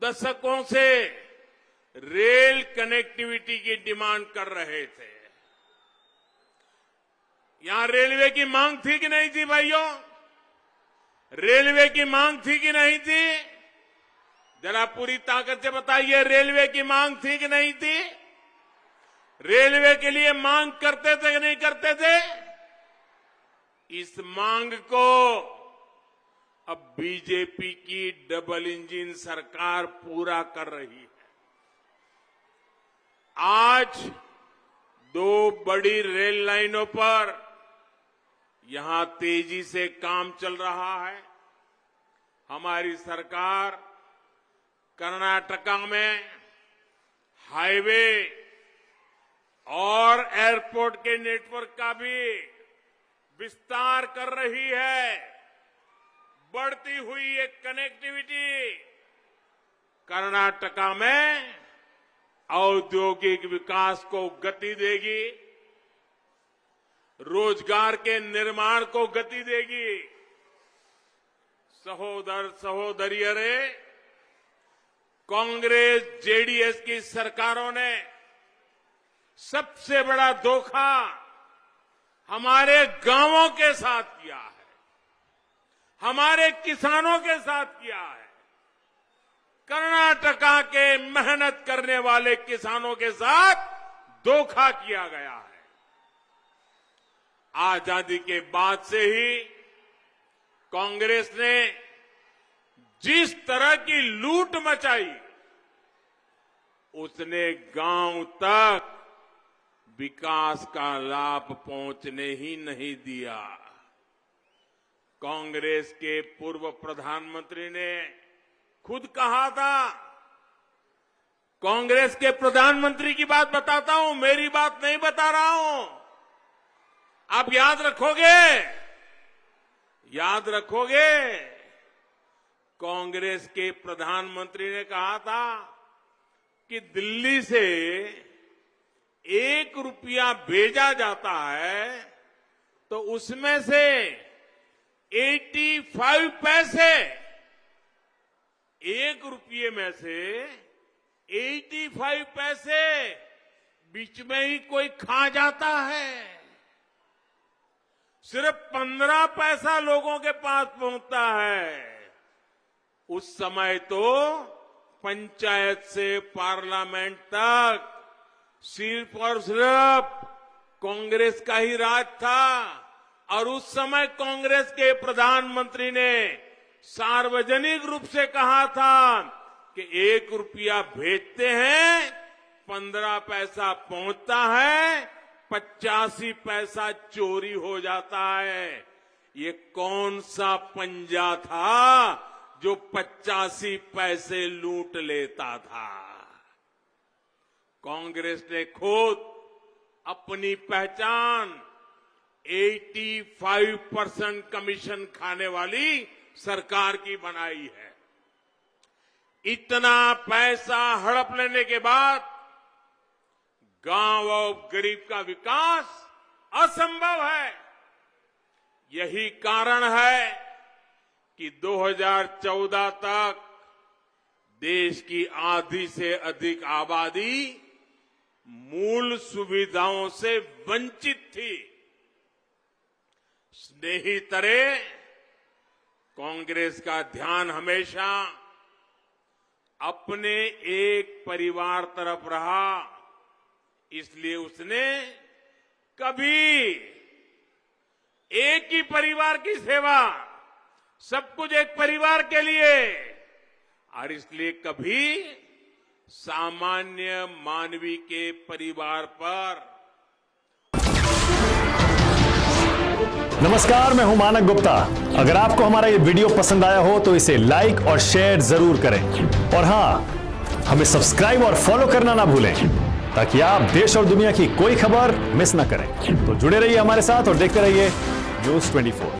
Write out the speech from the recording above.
दशकों से rail connectivity की डिमांड कर रहे थे। यहां रेलवे की मांग थी कि नहीं थी भाइयों? रेलवे की मांग थी कि नहीं थी? जरा पूरी ताकत से बताइए, रेलवे की मांग थी कि नहीं थी? रेलवे के लिए मांग करते थे कि नहीं करते थे? इस मांग को अब बीजेपी की डबल इंजन सरकार पूरा कर रही है। आज 2 बड़ी रेल लाइनों पर यहां तेजी से काम चल रहा है। हमारी सरकार कर्नाटका में हाईवे और एयरपोर्ट के नेटवर्क का भी विस्तार कर रही है। बढ़ती हुई ये कनेक्टिविटी कर्नाटका में औद्योगिक विकास को गति देगी, रोजगार के निर्माण को गति देगी। सहोदर सहोदरियों, कांग्रेस जेडीएस की सरकारों ने सबसे बड़ा धोखा हमारे गांवों के साथ किया है, हमारे किसानों के साथ किया है। कर्नाटका के मेहनत करने वाले किसानों के साथ धोखा किया गया है। आजादी के बाद से ही कांग्रेस ने जिस तरह की लूट मचाई, उसने गांव तक विकास का लाभ पहुंचने ही नहीं दिया। कांग्रेस के पूर्व प्रधानमंत्री ने खुद कहा था, कांग्रेस के प्रधानमंत्री की बात बताता हूं, मेरी बात नहीं बता रहा हूं। आप याद रखोगे? याद रखोगे? कांग्रेस के प्रधानमंत्री ने कहा था कि दिल्ली से 1 रुपया भेजा जाता है तो उसमें से 85 पैसे, 1 रुपये में से 85 पैसे बीच में ही कोई खा जाता है। सिर्फ 15 पैसा लोगों के पास पहुंचता है। उस समय तो पंचायत से पार्लियामेंट तक सिर्फ और सिर्फ कांग्रेस का ही राज था। और उस समय कांग्रेस के प्रधानमंत्री ने सार्वजनिक रूप से कहा था कि 1 रुपया भेजते हैं, 15 पैसा पहुंचता है, 85 पैसा चोरी हो जाता है। ये कौन सा पंजा था जो 85 पैसे लूट लेता था? कांग्रेस ने खुद अपनी पहचान 85% कमीशन खाने वाली सरकार की बनाई है। इतना पैसा हड़प लेने के बाद गांव और गरीब का विकास असंभव है। यही कारण है कि 2014 तक देश की आधी से अधिक आबादी मूल सुविधाओं से वंचित थी। स्नेहितरे, कांग्रेस का ध्यान हमेशा अपने एक परिवार तरफ रहा, इसलिए उसने कभी एक ही परिवार की सेवा, सब कुछ एक परिवार के लिए, और इसलिए कभी सामान्य मानवी के परिवार पर। नमस्कार, मैं हूं मानक गुप्ता। अगर आपको हमारा ये वीडियो पसंद आया हो तो इसे लाइक और शेयर जरूर करें, और हां, हमें सब्सक्राइब और फॉलो करना ना भूलें ताकि आप देश और दुनिया की कोई खबर मिस ना करें। तो जुड़े रहिए हमारे साथ और देखते रहिए न्यूज़ 24।